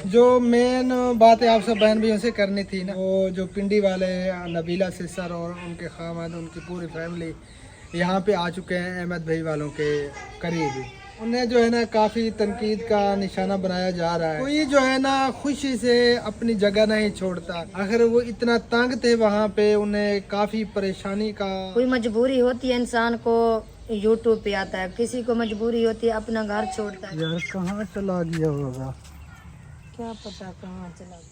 जो मेन बात है आप सब बहन भाइयों से करनी थी ना, वो जो पिंडी वाले नबीला सिस्टर और उनके खामद उनकी पूरी फैमिली यहाँ पे आ चुके हैं अहमद भाई वालों के करीब। उन्हें जो है ना काफ़ी तनकीद का निशाना बनाया जा रहा है। कोई जो है ना खुशी से अपनी जगह नहीं छोड़ता। अगर वो इतना तंग थे वहाँ पे, उन्हें काफ़ी परेशानी का कोई मजबूरी होती है, इंसान को यूट्यूब पे आता है, किसी को मजबूरी होती है अपना घर छोड़ता है। यार कहाँ चला गया होगा, क्या पता कहाँ चला गया।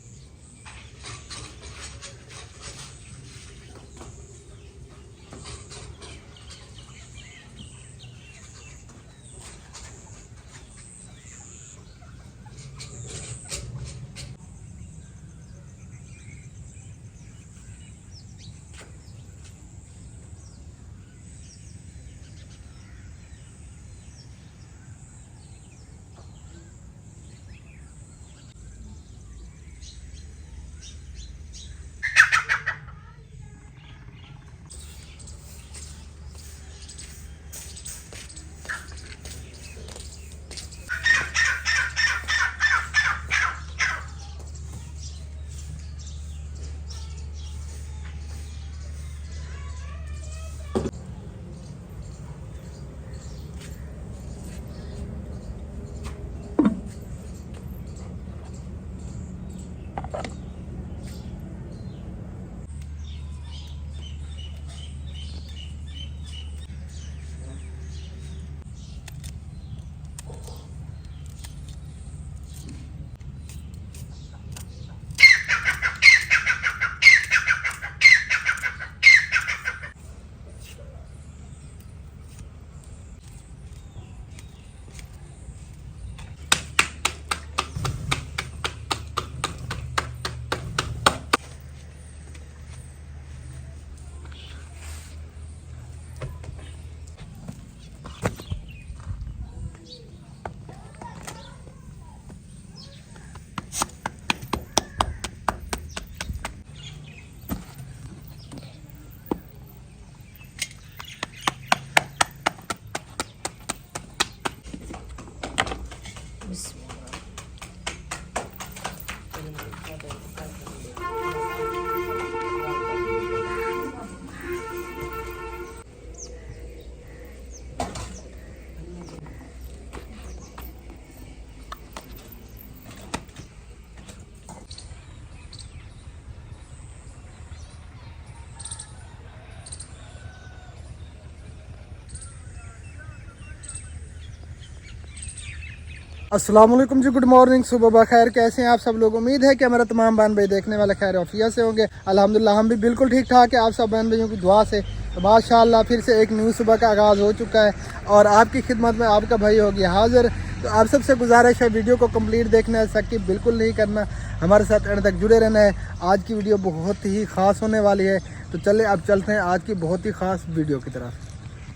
अस्सलाम वालेकुम जी, गुड मॉर्निंग, सुबह बखैर। कैसे हैं आप सब लोग? उम्मीद है कि हमारा तमाम बहन भाई देखने वाले खैर आफियत से होंगे। अल्हम्दुलिल्लाह हम भी बिल्कुल ठीक ठाक है आप सब बहन भाइयों की दुआ से। तो माशाअल्लाह फिर से एक न्यू सुबह का आगाज़ हो चुका है और आपकी खिदमत में आपका भाई हो गया हाजिर। तो आप सबसे गुजारिश है वीडियो को कंप्लीट देखना है, स्किप बिल्कुल नहीं करना, हमारे साथ एंड तक जुड़े रहना है। आज की वीडियो बहुत ही ख़ास होने वाली है। तो चले अब चलते हैं आज की बहुत ही ख़ास वीडियो की तरफ।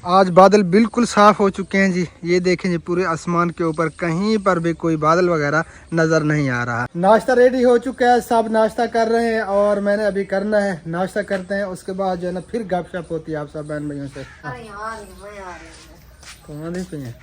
आज बादल बिल्कुल साफ़ हो चुके हैं जी। ये देखें जी, पूरे आसमान के ऊपर कहीं पर भी कोई बादल वगैरह नज़र नहीं आ रहा। नाश्ता रेडी हो चुका है, सब नाश्ता कर रहे हैं और मैंने अभी करना है। नाश्ता करते हैं, उसके बाद जो है ना फिर गपशप होती है आप सब बहन भाइयों से। कहाँ देखते हैं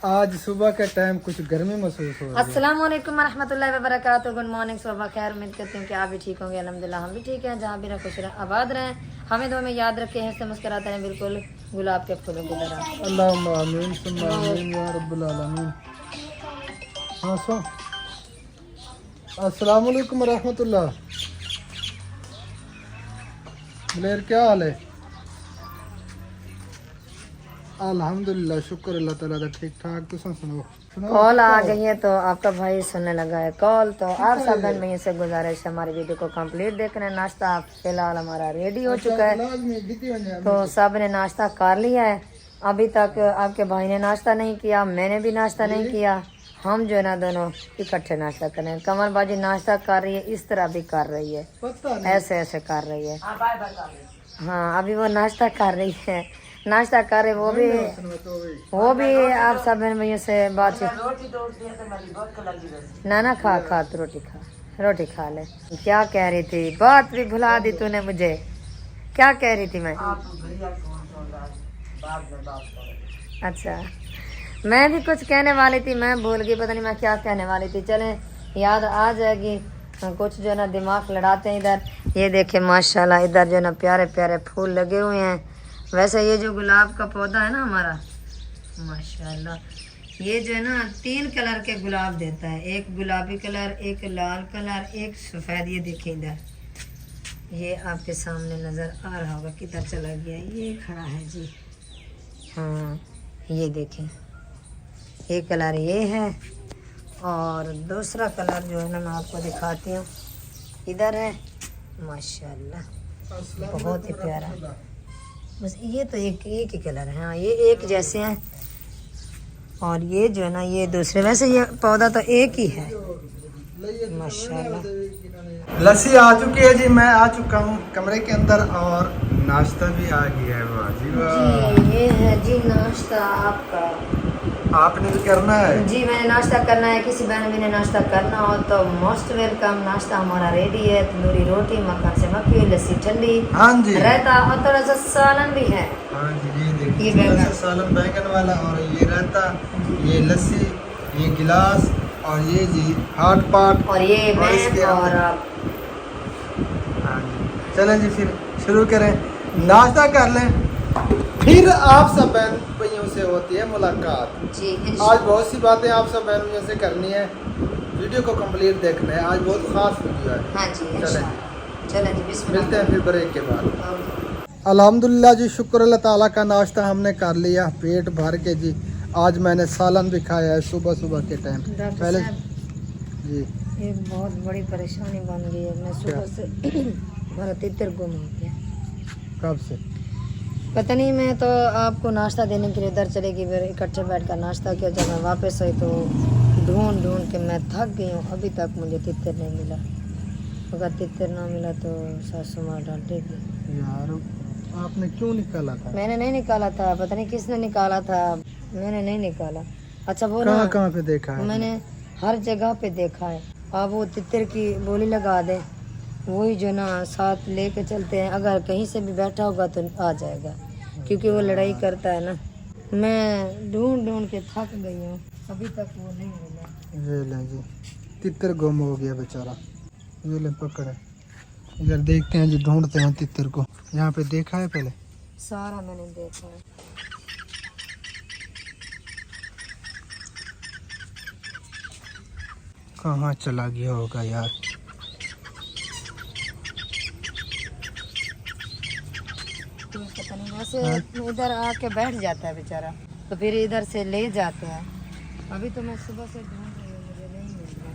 आज सुबह का टाइम कुछ गर्मी महसूस हो रही है। अस्सलाम वालेकुम रहमतुल्लाहि व बरकातहू। गुड मॉर्निंग, सुबह खैर। उम्मीद करती हूँ कि आप भी ठीक होंगे। अल्हम्दुलिल्लाह हम भी ठीक हैं। जहाँ भी रहे खुश रहें, आबाद रहें। हमें दो में याद रखें, हंसते मुस्कुराते हैं, बिल्कुल गुलाब के फूलों की तरह। अल्लाहुम्मा आमीन सुम्मा आमीन या रब्बुल आलमीन। हाँ सो अस्सलाम वालेकुम रहमतुल्लाह। मलेर क्या हाल है? अल्हम्दुलिल्लाह, शुक्र अल्लाह ताला दा, ठीक ठाक। तो सुनो कॉल आ गई है तो आपका भाई सुनने लगा है कॉल। तो आप सब बहन भैया से गुजारिश है हमारी वीडियो को कंप्लीट देखना है। नाश्ता फिलहाल हमारा रेडी हो चुका है, तो सब ने नाश्ता कर लिया है। अभी तक आपके भाई ने नाश्ता नहीं किया, मैंने भी नाश्ता नहीं किया। हम जो है ना दोनों इकट्ठे नाश्ता कर रहे हैं। कमर बाजी नाश्ता कर रही है, इस तरह भी कर रही है, ऐसे ऐसे कर रही है। हाँ अभी वो नाश्ता कर रही है, नाश्ता कर रहे वो भी आप सब बहन भैया से बातचीत। ना खा तो रोटी खा ले। क्या कह रही थी? बात भी भुला दी तूने मुझे। क्या कह रही थी? मैं अच्छा मैं भी कुछ कहने वाली थी, मैं भूल गई, पता नहीं मैं क्या कहने वाली थी। चले याद आ जाएगी। कुछ जो है ना दिमाग लड़ाते हैं इधर। ये देखे माशाल्लाह इधर जो है ना प्यारे प्यारे फूल लगे हुए हैं। वैसे ये जो गुलाब का पौधा है ना हमारा, माशाल्लाह ये जो है ना 3 कलर के गुलाब देता है, एक गुलाबी कलर, एक लाल कलर, एक सफ़ेद। ये देखिए इधर, ये आपके सामने नज़र आ रहा होगा, किधर चला गया, ये खड़ा है जी। हाँ ये देखें, एक कलर ये है और दूसरा कलर जो है ना मैं आपको दिखाती हूँ, इधर है। माशाल्लाह बहुत ही प्यारा। बस ये तो एक ही कलर है। हाँ ये एक जैसे हैं और ये जो है ना ये दूसरे। वैसे ये पौधा तो एक ही है माशाल्लाह। लस्सी आ चुकी है जी, मैं आ चुका हूँ कमरे के अंदर और नाश्ता भी आ गया है। वाह जी वाह। जी ये है जी नाश्ता आपका। आपने भी करना है जी, मैंने नाश्ता करना है। किसी बहन भी ने नाश्ता करना हो तो मोस्ट वेलकम। नाश्ता हमारा रेडी है, तंदूरी रोटी, मक्खन से मक्खी हुई, लस्सी ठंडी, हाँ जी, रायता और थोड़ा सा सालन भी है। हाँ जी, ये देखिए ये थोड़ा सा बैंगन। सालन बैंगन वाला, और ये रायता, ये लस्सी, ये गिलास, और ये जी हॉट पॉट, और ये इसके मैं और अंदर- आप। हाँ जी, चलें जी फिर शुरू करें, नाश्ता कर लें, फिर आप सब बहन भाइयों से होती है मुलाकात। जी आज बहुत सी बातें आप सब बहन भाइयों से करनी है, वीडियो को कंप्लीट देखना है, आज बहुत खास वीडियो है। हाँ जी इंशाल्लाह। चलें जी बिस्मिल्लाह। मिलते हैं फिर ब्रेक के बाद। ओके। अल्हम्दुलिल्लाह जी, शुक्र अल्लाह ताला का, नाश्ता हमने कर लिया पेट भर के जी। आज मैंने सालन भी खाया है सुबह सुबह के टाइम। डॉक्टर पहले साहब जी एक बहुत बड़ी परेशानी बन गई है। मैं सुबह से मेरा तितर गुम हो गया। कब से? पता नहीं, मैं तो आपको नाश्ता देने के लिए इधर चली गई, फिर इकट्ठे बैठ कर नाश्ता किया। जब मैं वापस आई तो ढूंढ ढूंढ के मैं थक गई हूँ। अभी तक मुझे तितर नहीं मिला। अगर तितर ना मिला तो सासू माँ डांटेगी। यार आपने क्यों निकाला था? मैंने नहीं निकाला था, पता नहीं किसने निकाला था, मैंने नहीं निकाला। अच्छा वो ना कहाँ कहाँ पे देखा है? मैंने हर जगह पे देखा है। आप वो तितर की बोली लगा दे, वही जो ना साथ लेके चलते हैं। अगर कहीं से भी बैठा होगा तो आ जाएगा, क्योंकि वो लड़ाई करता है ना। मैं ढूंढ ढूंढ के थक गई हूँ, अभी तक वो नहीं मिला। ये ले जी, तितर गुम हो गया बेचारा। ये ले पकड़े, इधर देखते हैं जी, ढूंढते हैं तितर को। यहाँ पे देखा है पहले? सारा मैंने देखा है। कहाँ चला गया होगा यार? तो पता नहीं, वैसे इधर आके बैठ जाता है बेचारा, तो फिर इधर से ले जाते हैं। अभी तो मैं सुबह से ढूंढ रही हूँ, मुझे नहीं मिल रहा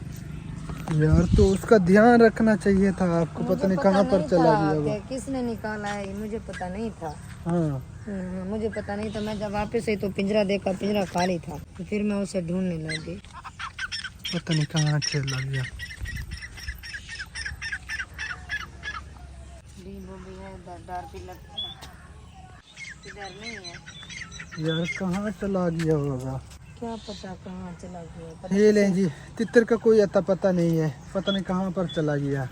यार तो उसका ध्यान रखना चाहिए था आपको, पता नहीं कहाँ पर चला था गया वो। कि किसने निकाला है, मुझे पता नहीं था। हाँ मुझे पता नहीं था। मैं जब वापस आई तो पिंजरा देखा, पिंजरा खाली था, तो फिर मैं उसे ढूंढने लगी। पता नहीं कहाँ चला गया। नींबू भी है, डर भी लगता है, इधर नहीं है। यार कहाँ चला गया होगा? क्या पता कहाँ चला गया। पता ये लें जी, तितर का कोई अता पता नहीं है, पता नहीं कहाँ पर चला गया।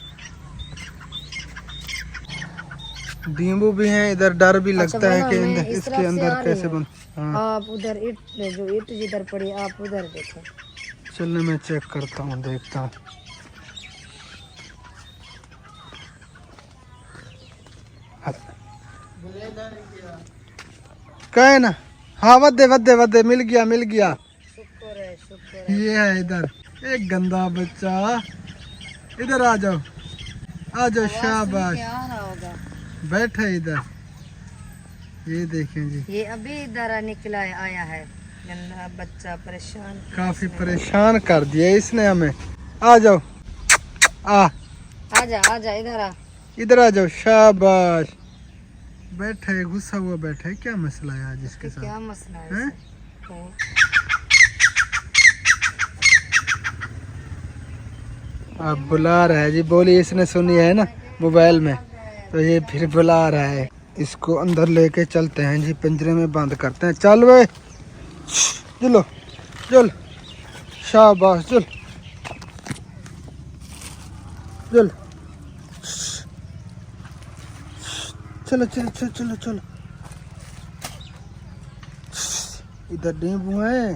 नींबू भी हैं इधर, डर भी अच्छा, लगता है बोला, कि मैं अंदर, इस इसके तरफ से अंदर आ रही कैसे हूँ। बन। हाँ आप उधर जो ईट जिधर पड़ी, आप उधर देखो। चलने मैं चेक करता हूँ, देखता हूँ। कहे ना, हाँ वदे वदे वदे, मिल गया मिल गया। शुक्र है शुक्र है। ये है इधर, एक गंदा बच्चा, इधर आ जाओ, आ जाओ, शाबाश, क्या आ रहा होगा। बैठे इधर। ये देखें जी, ये अभी इधर निकला है, आया है गंदा बच्चा, परेशान। काफी परेशान कर दिया इसने हमें। आ जाओ, आजा इधर आ। इधर आ जाओ, शाबाश। बैठे, गुस्सा हुआ बैठा है, क्या मसला है आज इसके साथ? क्या मसला है हैं? इसे? हैं? आप बुला रहा है जी, बोली इसने सुनी है ना मोबाइल में, तो ये फिर बुला रहा है। इसको अंदर लेके चलते हैं जी, पिंजरे में बंद करते हैं। चल वे, चलो चल, शाबाश, चल चल, चलो चलो चलो चलो चलो। इधर नींबू है,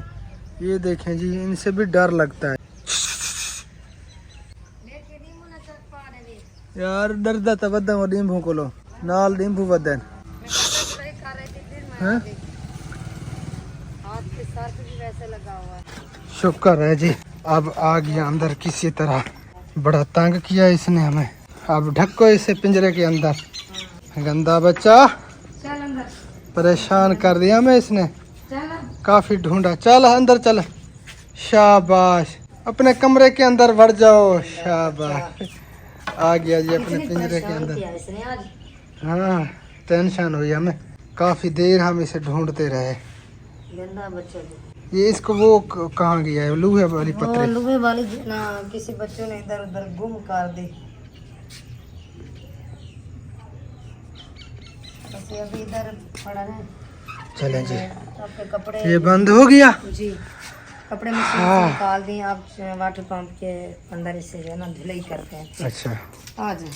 ये देखें जी, इनसे भी डर लगता है। यार डरदा तबद्दा और नींबू को लो नाल नींबू बदन हैं हाथ के सर पे भी वैसे लगा हुआ है। शुक्र है जी अब आ गया अंदर किसी तरह बड़ा तंग किया इसने हमें अब ढको इसे पिंजरे के अंदर गंदा बच्चा चल अंदर परेशान कर दिया मैं इसने चल काफी ढूंढा चल अंदर चल शाबाश अपने कमरे के अंदर बढ़ जाओ शाबाश आ गया जी अपने कितनी पिंजरे के परेशान अंदर किया इसने आज। हाँ टेंशन हुई हमें काफी देर हम इसे ढूंढते रहे गंदा बच्चा जी। ये इसको वो कहाँ गया है लूहे वाली वो पत्थर लुबे वाली ना किसी बच्चों ने इधर उधर गुम कर दी। बस ये अभी इधर पड़ा है। चले जी आपके कपड़े ये बंद हो गया जी कपड़े मशीन से निकाल दिए। आप वाटर पंप के अंदर इससे जो है ना धुलाई करते हैं। अच्छा आ जाए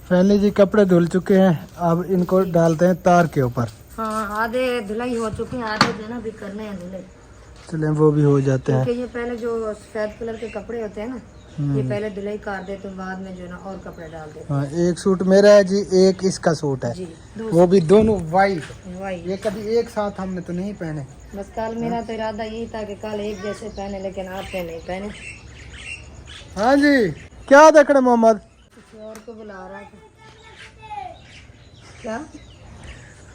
फैनी जी कपड़े धुल चुके हैं अब इनको डालते हैं तार के ऊपर हाँ आधे धुलाई हो चुकी है आधे जो है ना अभी करने हैं धुलाई। चलें वो भी हो जाते हैं क्योंकि ये पहले जो सफेद कलर के कपड़े होते हैं ना ये पहले धुलाई कर देते हैं बाद में जो है ना और कपड़े डाल देते हाँ एक सूट मेरा है जी एक इसका सूट है हैं। जी वो भी दोनों वाइट वही ये कभी एक साथ हमने तो नहीं पहने बस कल मेरा तो इरादा यही था कि कल एक जैसे पहने लेकिन आपने नहीं पहने। हाँ जी क्या देख रहे मोहम्मद किसी और को बुला रहा था क्या।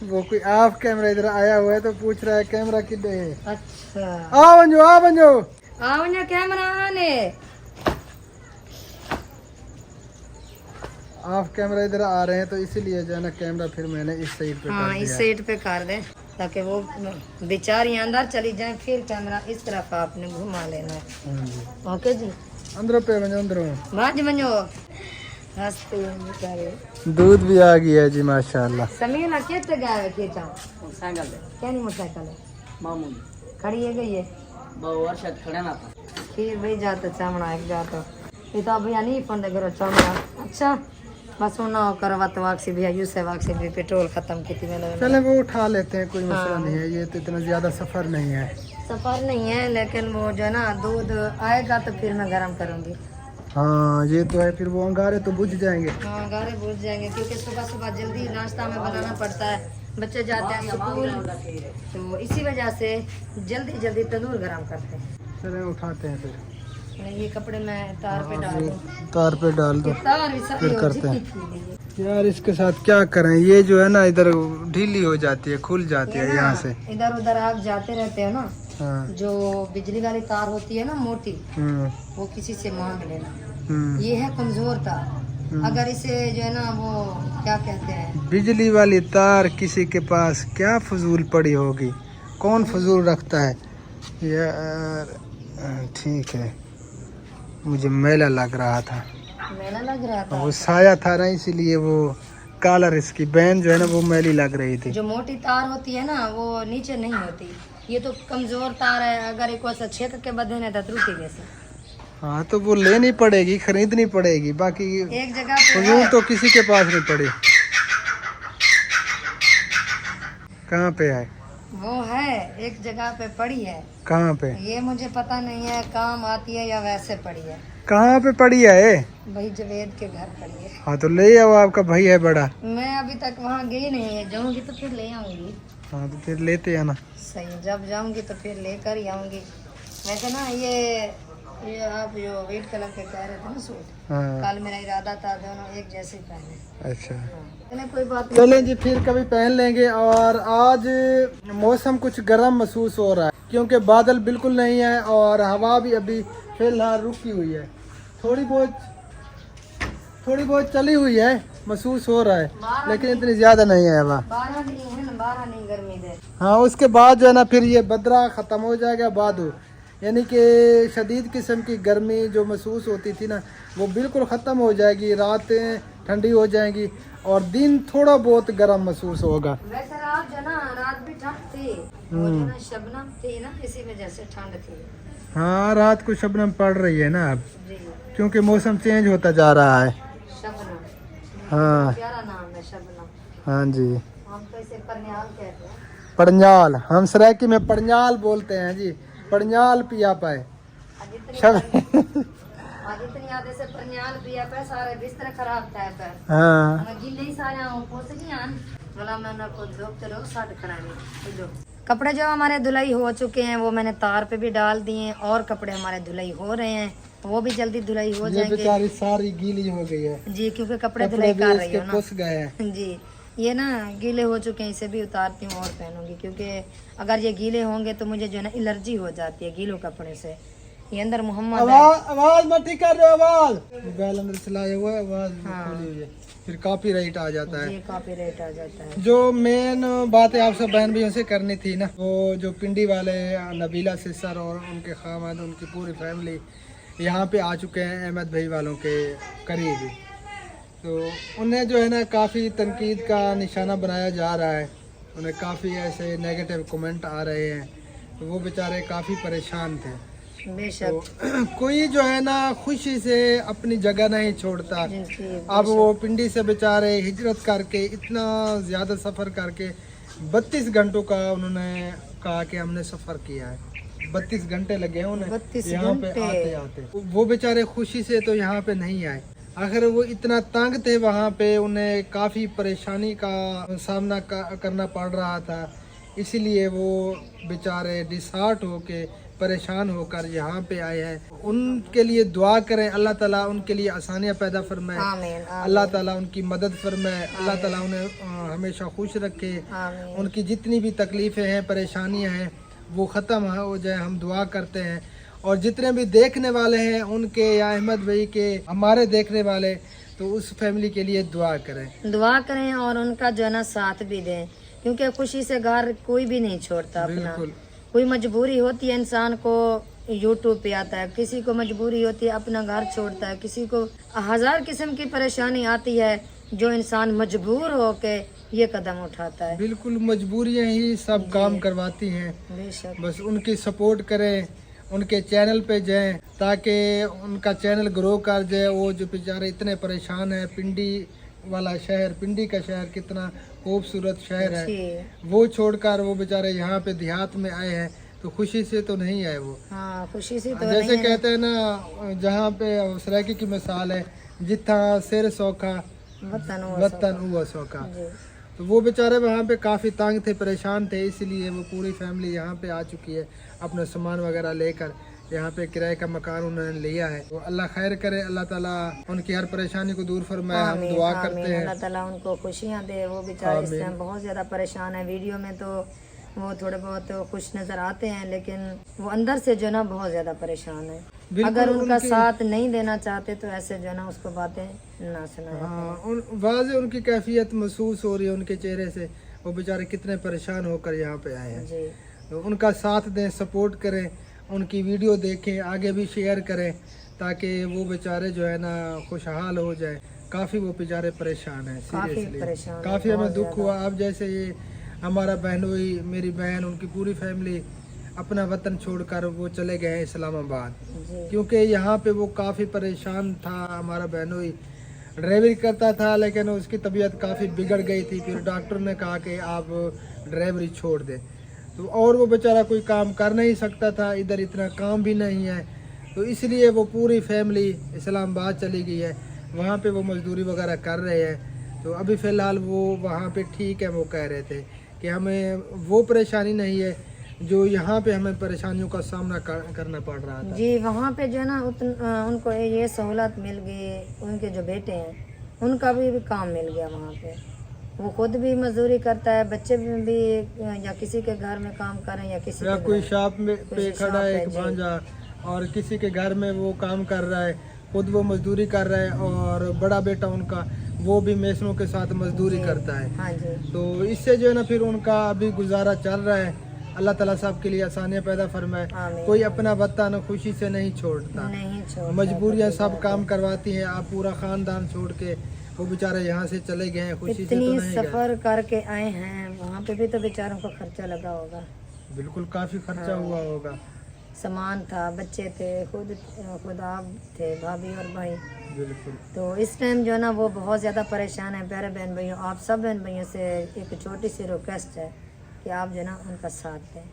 वो कोई ऑफ कैमरा इधर आया हुआ है तो पूछ रहा है कैमरा किधर है अच्छा आ बंजो आओ ना कैमरा आने ऑफ कैमरा इधर आ रहे हैं तो इसीलिए जो है ना कैमरा फिर मैंने इस साइड पे हाँ कर इस दिया साइड पे कर दे ताकि वो बेचारी अंदर चली जाए फिर कैमरा इस तरफ आपने घुमा लेना है। हाँ जी ओके जी अंदरों पे बंजो अंदरों बाज बनो हंसते हैं बेचारे। दूध भी आ गया जी माशाल्लाह समीर ना कितने गए के चाहो साइकिल क्या नहीं मोटरसाइकिल है मामूली खड़ी है गई है बहुत वर्ष खड़े ना था फिर भाई जाते चामड़ा एक जातो ये तो भैया नहीं फोन करो चामड़ा अच्छा बस ना करो तो वाक्सी भैया यूं से वाक्सी भी पेट्रोल खत्म की थी मैंने। चले वो उठा लेते हैं कोई मसला नहीं है ये तो इतना ज्यादा सफर नहीं है सफर नहीं है लेकिन वो जो है ना दूध आएगा तो फिर मैं गर्म करूंगी। हाँ ये तो है फिर वो अंगारे तो बुझ जाएंगे। हाँ गारे बुझ जाएंगे क्योंकि सुबह सुबह जल्दी नाश्ता में बनाना पड़ता है बच्चे जाते हैं स्कूल तो इसी वजह से जल्दी जल्दी तंदूर गर्म करते हैं। चले उठाते हैं फिर ये कपड़े मैं तार पे डाल दूं तार पे डाल दो तार भी सारी फिर हो करते हैं। चुकी थी। यार इसके साथ क्या करें ये जो है ना इधर ढीली हो जाती है खुल जाती है यहाँ से इधर उधर आप जाते रहते हो ना हाँ जो बिजली वाली तार होती है ना मोटी वो किसी से मांग लेना ये है कमजोर तार अगर इसे जो है ना वो क्या कहते हैं बिजली वाली तार किसी के पास क्या फजूल पड़ी होगी कौन फजूल रखता है यार ठीक है मुझे मेला लग रहा था मेला लग रहा था वो साया था ना इसीलिए वो कलर इसकी बैन जो है ना वो मैली लग रही थी। जो मोटी तार होती है ना वो नीचे नहीं होती ये तो कमजोर तार है अगर एक वैसा छेक के बदे ने तो टूटी वैसे। हाँ तो वो लेनी पड़ेगी खरीदनी पड़ेगी बाकी एक जगह पे फजूल तो किसी के पास नहीं पड़ी। कहाँ पे है वो है एक जगह पे पड़ी है कहाँ पे ये मुझे पता नहीं है काम आती है या वैसे पड़ी है कहाँ पे पड़ी है भाई जवेद के घर पड़ी है। हाँ तो ले आओ आपका भाई है बड़ा। मैं अभी तक वहाँ गई नहीं है जाऊंगी तो फिर ले आऊंगी। हाँ तो फिर लेते हैं ना सही जब जाऊंगी तो फिर लेकर ही आऊंगी। वैसे ना ये आप जो व्हाइट कलर के कह रहे थे ना सूट हाँ कल मेरा इरादा था दोनों एक जैसे पहने। अच्छा चले कोई बात नहीं चलें जी फिर कभी पहन लेंगे। और आज मौसम कुछ गर्म महसूस हो रहा है क्योंकि बादल बिल्कुल नहीं है और हवा भी अभी फिलहाल रुकी हुई है थोड़ी बहुत चली हुई है महसूस हो रहा है लेकिन इतनी ज्यादा नहीं है हवा 12 नहीं है ना 12 नहीं गर्मी दे। हाँ उसके बाद जो है ना फिर ये बदरा ख़त्म हो जाएगा बादू यानी कि शदीद किस्म की गर्मी जो महसूस होती थी ना वो बिल्कुल ख़त्म हो जाएगी रातें ठंडी हो जाएंगी और दिन थोड़ा बहुत गर्म महसूस होगा। वैसे रात जो ना रात भी ठंड थी वो जो ना शबनम थी ना इसी वजह से ठंड थी। हाँ रात को शबनम पड़ रही है ना अब जी क्योंकि मौसम चेंज होता जा रहा है। शबनम हाँ प्यारा नाम है शबनम। हाँ जी हम तो इसे परनियाल कहते हैं। पड़न्याल हम सरायकी में पड़न्याल बोलते हैं जी पड़न्याल पिया पाए आज इतनी आदे से परन्याल पिया पे सारे बिस्तर खराब था पे हाँ गिले ही सारे पोस गया बोला मैंने को डॉक्टर को साट कराने दो कपड़े जो हमारे धुलाई हो चुके हैं वो मैंने तार पे भी डाल दिए हैं और कपड़े हमारे धुलाई हो रहे हैं वो भी जल्दी धुलाई हो ये जाएंगे बेचारी सारी गीली हो गई है जी क्योंकि कपड़े कपड़े धुलाई भी कर रही इसके हो ना पुस गए हैं जी ये ना गीले हो चुके हैं इसे भी उतारती हूँ और पहनूंगी क्योंकि अगर ये गीले होंगे तो मुझे जो है ना एलर्जी हो जाती है गीलों कपड़े से ये अंदर मोहम्मद है आवाज मत ठीक कर रहे हो आवाज मोबाइल अंदर चलाया हुआ है आवाज खोली हुई है फिर कॉपीराइट आ जाता है ये कॉपीराइट आ जाता है जो मेन बात है आप सब बहन भाइयों से करनी थी ना वो जो पिंडी वाले नबीला सिस्टर और उनके खामद उनकी पूरी फैमिली यहाँ पे आ चुके हैं अहमद भाई वालों के करीब तो उन्हें जो है ना काफ़ी तनकीद का निशाना बनाया जा रहा है उन्हें काफ़ी ऐसे नेगेटिव कमेंट आ रहे हैं तो वो बेचारे काफ़ी परेशान थे बेशक तो कोई जो है ना खुशी से अपनी जगह नहीं छोड़ता जी, अब वो पिंडी से बेचारे हिजरत करके इतना ज़्यादा सफ़र करके 32 घंटों का उन्होंने कहा कि हमने सफ़र किया है 32 घंटे लगे हैं उन्हें 32 यहाँ पे घंटे। आते आते वो बेचारे खुशी से तो यहाँ पे नहीं आए अगर वो इतना तंग थे वहाँ पे उन्हें काफ़ी परेशानी का सामना करना पड़ रहा था इसीलिए वो बेचारे डिसहार्ट होके परेशान होकर यहाँ पे आए हैं उनके लिए दुआ करें अल्लाह ताला उनके लिए आसानियाँ पैदा फरमाए आमीन अल्लाह ताला उनकी मदद फरमाए अल्लाह ताला उन्हें हमेशा खुश रखे आमीन उनकी जितनी भी तकलीफ़ें हैं परेशानियाँ हैं वो ख़त्म हो जाए हम दुआ करते हैं और जितने भी देखने वाले हैं उनके या अहमद भाई के हमारे देखने वाले तो उस फैमिली के लिए दुआ करें और उनका जो है ना साथ भी दें क्योंकि खुशी से घर कोई भी नहीं छोड़ता अपना बिल्कुल कोई मजबूरी होती है इंसान को यूट्यूब पे आता है किसी को मजबूरी होती है अपना घर छोड़ता है किसी को हजार किस्म की परेशानी आती है जो इंसान मजबूर होके ये कदम उठाता है बिल्कुल मजबूरियाँ ही सब काम करवाती हैं बेशक बस उनकी सपोर्ट करें उनके चैनल पे जाएं ताकि उनका चैनल ग्रो कर जाए वो जो बेचारे इतने परेशान हैं पिंडी वाला शहर पिंडी का शहर कितना खूबसूरत शहर है जी वो छोड़कर वो बेचारे यहाँ पे देहात में आए हैं तो खुशी से तो नहीं आए वो हाँ खुशी से तो जैसे नहीं है। कहते हैं ना जहाँ पे सराकी की मिसाल है जितना सिर सौखा वतन हुआ सौखा जी तो वो बेचारे वहाँ पे काफ़ी तंग थे परेशान थे इसीलिए वो पूरी फैमिली यहाँ पे आ चुकी है अपना सामान वगैरह लेकर यहाँ पे किराए का मकान उन्होंने लिया है तो अल्लाह खैर करे अल्लाह ताला उनकी हर परेशानी को दूर फरमाए हम आमीन, दुआ आमीन, करते हैं अल्लाह ताला उनको खुशियाँ दे वो बेचारे इस टाइम बहुत ज़्यादा परेशान है वीडियो में तो वो थोड़े बहुत खुश नज़र आते हैं लेकिन वो अंदर से जो ना बहुत ज़्यादा परेशान है अगर उनका साथ नहीं देना चाहते तो ऐसे जो ना उसको बातें ना सुनाया हाँ वाज़ उनकी कैफियत महसूस हो रही है उनके चेहरे से वो बेचारे कितने परेशान होकर यहाँ पे आए हैं जी तो उनका साथ दें सपोर्ट करें उनकी वीडियो देखें आगे भी शेयर करें ताकि वो बेचारे जो है ना खुशहाल हो जाए काफ़ी वो बेचारे परेशान हैं सीरियसली काफ़ी हमें दुख हुआ अब जैसे ये हमारा बहनोई मेरी बहन उनकी पूरी फैमिली अपना वतन छोड़कर वो चले गए हैं इस्लामाबाद जी क्योंकि यहाँ पे वो काफ़ी परेशान था हमारा बहनोई ड्राइवरी करता था लेकिन उसकी तबीयत काफ़ी बिगड़ गई थी फिर डॉक्टर ने कहा कि आप ड्राइवरी छोड़ दें तो और वो बेचारा कोई काम कर नहीं सकता था इधर इतना काम भी नहीं है तो इसलिए वो पूरी फैमिली इस्लामाबाद चली गई है वहाँ पे वो मजदूरी वगैरह कर रहे हैं तो अभी फ़िलहाल वो वहाँ पे ठीक है वो कह रहे थे कि हमें वो परेशानी नहीं है जो यहाँ पे हमें परेशानियों का सामना करना पड़ रहा था जी वहाँ पे जो है ना उनको ये सहूलत मिल गई उनके जो बेटे हैं उनका भी काम मिल गया वहाँ पे वो खुद भी मजदूरी करता है बच्चे भी या किसी के घर में काम करें या किसी या के कोई घर- शॉप में पे किसी खड़ा शॉप है पे, एक जी। भांजा और किसी के घर में वो काम कर रहा है खुद वो मजदूरी कर रहा है और बड़ा बेटा उनका वो भी मेसनों के साथ मजदूरी करता है हाँ जी तो इससे जो है ना फिर उनका अभी गुजारा चल रहा है अल्लाह ताला साहब के लिए आसानियाँ पैदा फरमाए आमीन। कोई अपना वतन खुशी से नहीं छोड़ता नहीं छोड़ मजबूरियाँ सब काम करवाती हैं आप पूरा खानदान छोड़ के वो बेचारे यहाँ से चले गए हैं खुशी से तो इतनी नहीं गए सफर करके आए हैं वहाँ पे भी तो बेचारों को खर्चा लगा होगा बिल्कुल काफ़ी खर्चा हुआ होगा सामान था बच्चे थे खुद आप थे भाभी और भाई बिल्कुल तो इस टाइम जो है ना वो बहुत ज़्यादा परेशान है प्यारे बहन भाइयों आप सब बहन भाइयों से एक छोटी सी रिक्वेस्ट है कि आप जो है ना उनका साथ दें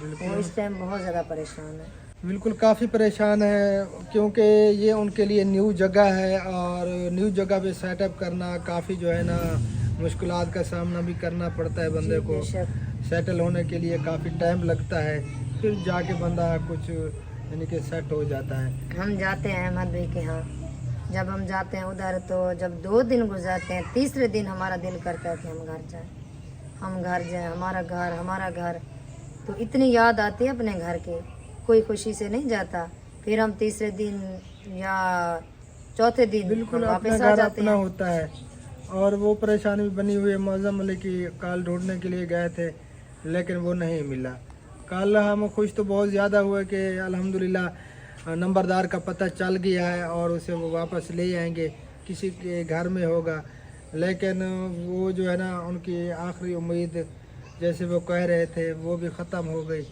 बिल्कुल वो इस टाइम बहुत ज़्यादा परेशान है बिल्कुल काफ़ी परेशान है क्योंकि ये उनके लिए न्यू जगह है और न्यू जगह पे सेटअप करना काफ़ी जो है ना मुश्किलात का सामना भी करना पड़ता है बंदे को। बेशक। सेटल होने के लिए काफ़ी टाइम लगता है, फिर जाके बंदा कुछ यानी कि सेट हो जाता है। हम जाते हैं अहमद भाई के यहाँ, जब हम जाते हैं उधर तो जब 2 दिन गुजरते हैं, तीसरे दिन हमारा दिल करता है कि हम घर जाएं, हम घर जाएं, हमारा घर। तो इतनी याद आती है अपने घर की, कोई खुशी से नहीं जाता। फिर हम तीसरे दिन या चौथे दिन बिल्कुल हम अपना वापस आ घर जाते अपना हैं। होता है और वो परेशानी भी बनी हुई है। मौजम अली की कल ढूंढने के लिए गए थे लेकिन वो नहीं मिला। कल हम खुश तो बहुत ज़्यादा हुए कि अल्हम्दुलिल्लाह नंबरदार का पता चल गया है और उसे वो वापस ले आएंगे, किसी के घर में होगा। लेकिन वो जो है ना उनकी आखिरी उम्मीद जैसे वो कह रहे थे वो भी ख़त्म हो गई।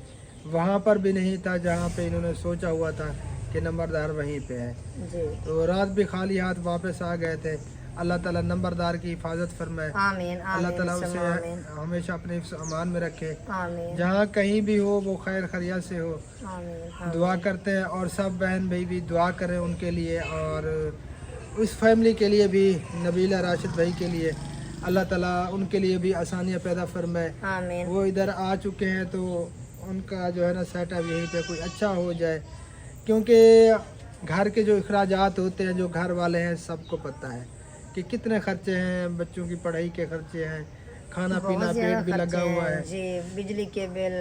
वहाँ पर भी नहीं था जहाँ पे इन्होंने सोचा हुआ था कि नंबरदार वहीं पे है। जी तो रात भी खाली हाथ वापस आ गए थे। अल्लाह ताला नंबरदार की हिफाजत फरमाए, आमीन अल्लाह ताला आमीन उसे आमीन हमेशा अपने अमान में रखे, आमीन जहाँ कहीं भी हो वो खैर खैरियत से हो। आमीन। दुआ करते हैं और सब बहन भाई भी दुआ करें उनके लिए और उस फैमिली के लिए भी, नबीला राशिद भाई के लिए अल्लाह ताला उनके लिए भी आसानियाँ पैदा फरमाए। आमीन वो इधर आ चुके हैं तो उनका जो है ना सेटअप यहीं पे कोई अच्छा हो जाए, क्योंकि घर के जो अखराजात होते हैं जो घर वाले हैं सबको पता है कि कितने खर्चे हैं, बच्चों की पढ़ाई के खर्चे हैं, खाना पीना बहुत पेट ज़्यादा भी लगा खर्चे हुआ हैं है। जी, बिजली के बिल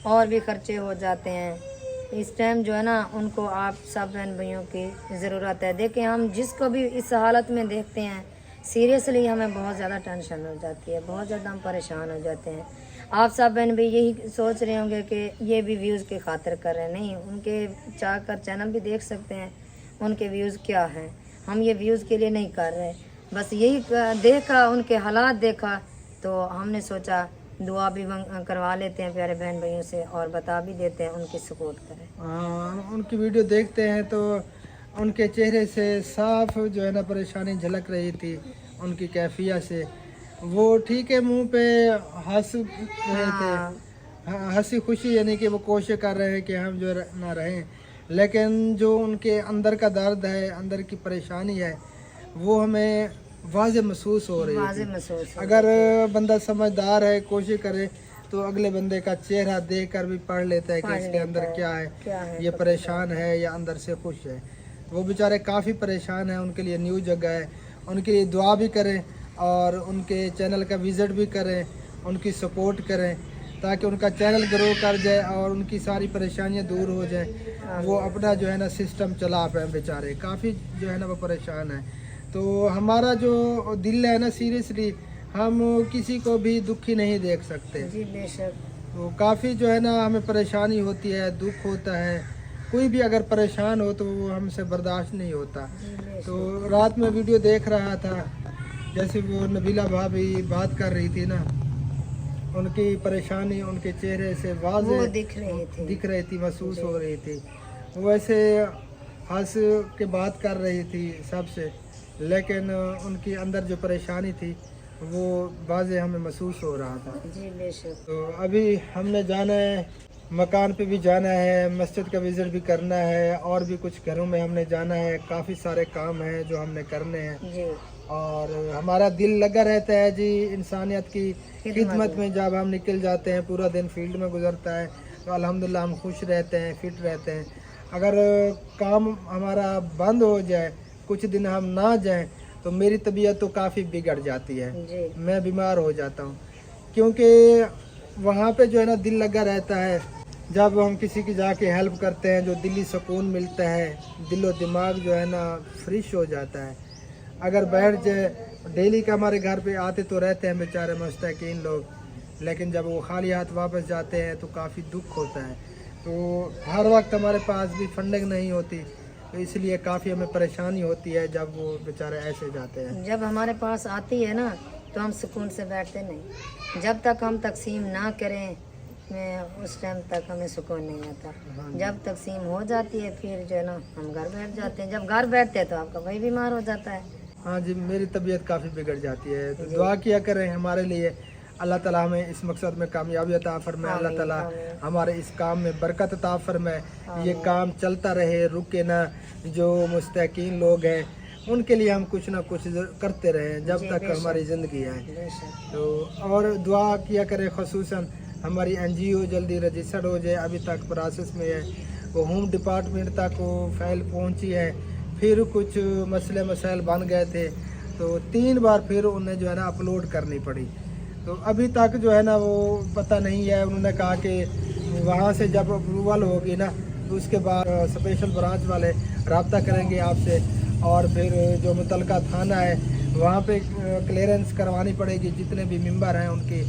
और भी खर्चे हो जाते हैं। इस टाइम जो है ना उनको आप सब बहन भाइयों की ज़रूरत है। देखिए हम जिसको भी इस हालत में देखते हैं सीरियसली हमें बहुत ज़्यादा टेंशन हो जाती है, बहुत ज़्यादा हम परेशान हो जाते हैं। आप सब बहन भाई यही सोच रहे होंगे कि ये भी व्यूज़ की खातिर कर रहे हैं, नहीं, उनके चाह कर चैनल भी देख सकते हैं उनके व्यूज़ क्या हैं। हम ये व्यूज़ के लिए नहीं कर रहे, बस यही देखा, उनके हालात देखा तो हमने सोचा दुआ भी करवा लेते हैं प्यारे बहन भाइयों से और बता भी देते हैं, उनकी सपोर्ट करें। उनकी वीडियो देखते हैं तो उनके चेहरे से साफ जो है ना परेशानी झलक रही थी, उनकी कैफियत से। वो ठीक है मुंह पे हंस रहे थे, हंसी खुशी, यानी कि वो कोशिश कर रहे हैं कि हम जो ना रहें, लेकिन जो उनके अंदर का दर्द है, अंदर की परेशानी है, वो हमें वाज़े महसूस हो रही वाज़े है। महसूस हो अगर बंदा समझदार है, कोशिश करे तो अगले बंदे का चेहरा देख कर भी पढ़ लेता है कि इसके अंदर क्या है, ये परेशान है या अंदर से खुश है। वो बेचारे काफ़ी परेशान हैं, उनके लिए न्यू जगह है, उनके लिए दुआ भी करें और उनके चैनल का विज़िट भी करें, उनकी सपोर्ट करें ताकि उनका चैनल ग्रो कर जाए और उनकी सारी परेशानियां दूर हो जाए, वो अपना जो है ना सिस्टम चला पाए। बेचारे काफ़ी जो है ना वो परेशान है। तो हमारा जो दिल है ना सीरियसली हम किसी को भी दुखी नहीं देख सकते। जी बेशक। तो काफ़ी जो है ना हमें परेशानी होती है, दुख होता है, कोई भी अगर परेशान हो तो वो हमसे बर्दाश्त नहीं होता। तो रात में वीडियो देख रहा था, जैसे वो नबीला भाभी बात कर रही थी ना, उनकी परेशानी उनके चेहरे से वाज़े दिख रही थी, महसूस हो रही थी। वैसे हंस के बात कर रही थी सबसे, लेकिन उनकी अंदर जो परेशानी थी वो वाज़े हमें महसूस हो रहा था। जी बेशक। तो अभी हमने जाना है, मकान पे भी जाना है, मस्जिद का विज़िट भी करना है और भी कुछ घरों में हमने जाना है। काफ़ी सारे काम हैं जो हमने करने हैं जी। और हमारा दिल लगा रहता है जी इंसानियत की खिदमत में। जब हम निकल जाते हैं, पूरा दिन फील्ड में गुजरता है, तो अल्हम्दुलिल्लाह हम खुश रहते हैं, फिट रहते हैं। अगर काम हमारा बंद हो जाए, कुछ दिन हम ना जाएं, तो मेरी तबीयत तो काफ़ी बिगड़ जाती है, जी। मैं बीमार हो जाता हूँ, क्योंकि वहाँ पे जो है ना दिल लगा रहता है। जब हम किसी की जाके हेल्प करते हैं, जो दिली सुकून मिलता है, दिलो दिमाग जो है ना फ्रेश हो जाता है। अगर बैठ जाए, डेली का हमारे घर पे आते तो रहते हैं बेचारे मुस्तकीन लोग, लेकिन जब वो खाली हाथ वापस जाते हैं तो काफ़ी दुख होता है। तो हर वक्त हमारे पास भी फंडिंग नहीं होती, तो इसलिए काफ़ी हमें परेशानी होती है जब वो बेचारे ऐसे जाते हैं। जब हमारे पास आती है ना तो हम सुकून से बैठते नहीं, जब तक हम तकसीम ना करें उस टाइम तक हमें सुकून नहीं आता। जब तकसीम हो जाती है फिर जो है ना हम घर बैठ जाते हैं। जब घर बैठते हैं तो आपका भाई बीमार हो जाता है। हाँ जी, मेरी तबीयत काफ़ी बिगड़ जाती है, तो दुआ किया करें हमारे लिए। अल्लाह ताला हमें इस मकसद में कामयाबी अता फरमाए, अल्लाह ताला हमारे इस काम में बरकत अता फरमाए, ये काम चलता रहे, रुके ना। जो मुस्तकीन लोग हैं उनके लिए हम कुछ ना कुछ करते रहें जब तक हमारी ज़िंदगी है। तो और दुआ किया करें, खसूसन हमारी NGO जल्दी रजिस्टर्ड हो जाए, अभी तक प्रोसेस में है, वो होम डिपार्टमेंट तक वो फाइल पहुंची है, फिर कुछ मसले मसाइल बन गए थे तो 3 बार फिर उन्हें जो है ना अपलोड करनी पड़ी। तो अभी तक जो है ना वो पता नहीं है। उन्होंने कहा कि वहाँ से जब अप्रूवल होगी ना तो उसके बाद स्पेशल ब्रांच वाले रब्ता करेंगे आपसे, और फिर जो मुतलका थाना है वहाँ पे क्लियरेंस करवानी पड़ेगी जितने भी मेंबर हैं उनकी,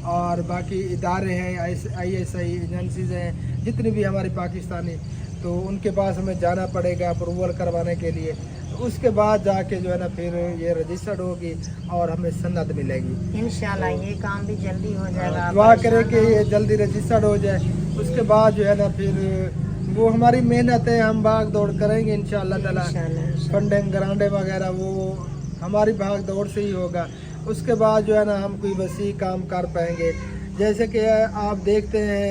और बाकी इदारे हैं, ISI एजेंसीज हैं जितनी भी हमारी पाकिस्तानी, तो उनके पास हमें जाना पड़ेगा अप्रूवल करवाने के लिए। तो उसके बाद जाके जो है ना फिर ये रजिस्टर्ड होगी और हमें सनद मिलेगी। इंशाल्लाह ये काम भी जल्दी हो जाएगा। आप दुआ करें परेशान कि ना ये जल्दी रजिस्टर्ड हो जाए। उसके बाद जो है ना फिर वो हमारी मेहनत है, हम भाग दौड़ करेंगे इंशाअल्लाह ताला। इंशाल्लाह। फंडिंग ग्रांडे वगैरह वो हमारी भाग दौड़ से ही होगा। उसके बाद जो है ना हम कोई वसी काम कर पाएंगे। जैसे कि आप देखते हैं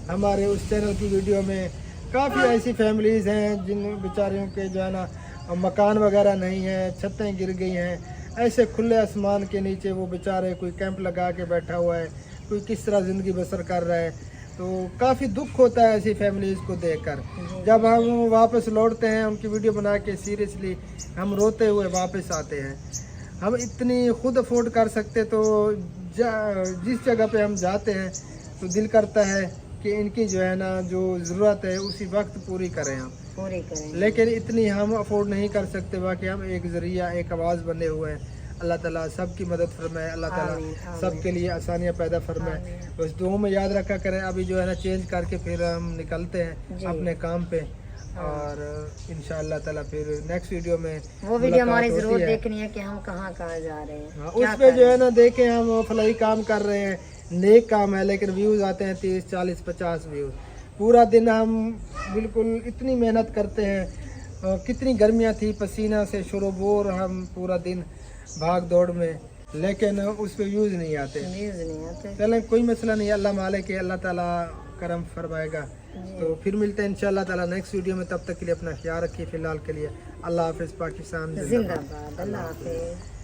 हमारे उस चैनल की वीडियो में काफ़ी ऐसी फैमिलीज़ हैं जिन बेचारियों के जो है ना मकान वगैरह नहीं है, छतें गिर गई हैं, ऐसे खुले आसमान के नीचे वो बेचारे कोई कैंप लगा के बैठा हुआ है, कोई किस तरह ज़िंदगी बसर कर रहा है। तो काफ़ी दुख होता है ऐसी फैमिलीज़ को देखकर। जब हम वापस लौटते हैं उनकी वीडियो बना के सीरियसली हम रोते हुए वापस आते हैं। हम इतनी खुद अफोर्ड कर सकते तो जिस जगह पे हम जाते हैं तो दिल करता है कि इनकी जो है ना जो ज़रूरत है उसी वक्त पूरी करें हम, पूरी करें। लेकिन इतनी हम अफोर्ड नहीं कर सकते। बाकी हम एक ज़रिया, एक आवाज़ बने हुए हैं। अल्लाह ताला सबकी मदद फरमाए, अल्लाह ताला सबके लिए आसानियाँ पैदा फरमाए। बस दुआ में याद रखा करें। अभी जो है ना चेंज करके फिर हम निकलते हैं अपने काम पे, और इंशाअल्लाह ताला फिर नेक्स्ट वीडियो में वो वीडियो हमारी जरूर देखनी है कि हम कहाँ कहाँ जा रहे हैं। उसमें जो है ना देखें हम फलाई काम कर रहे हैं, नेक काम है, लेकिन व्यूज़ आते हैं 30, 40, 50 व्यूज़। पूरा दिन हम बिल्कुल इतनी मेहनत करते हैं, कितनी गर्मियाँ थी, पसीना से शोरबोर हम पूरा दिन भाग दौड़ में, लेकिन उस पर व्यूज़ नहीं आते। व्यूज़ नहीं आते। चलें कोई मसला नहीं, अल्लाह मालिक है, अल्लाह ताला करम फरमाएगा। तो फिर मिलते हैं इंशाअल्लाह ताला नेक्स्ट वीडियो में। तब तक के लिए अपना ख्याल रखिए। फ़िलहाल के लिए अल्लाह हाफ़िज़। पाकिस्तान जिंदाबाद। अल्लाह हाफिज़।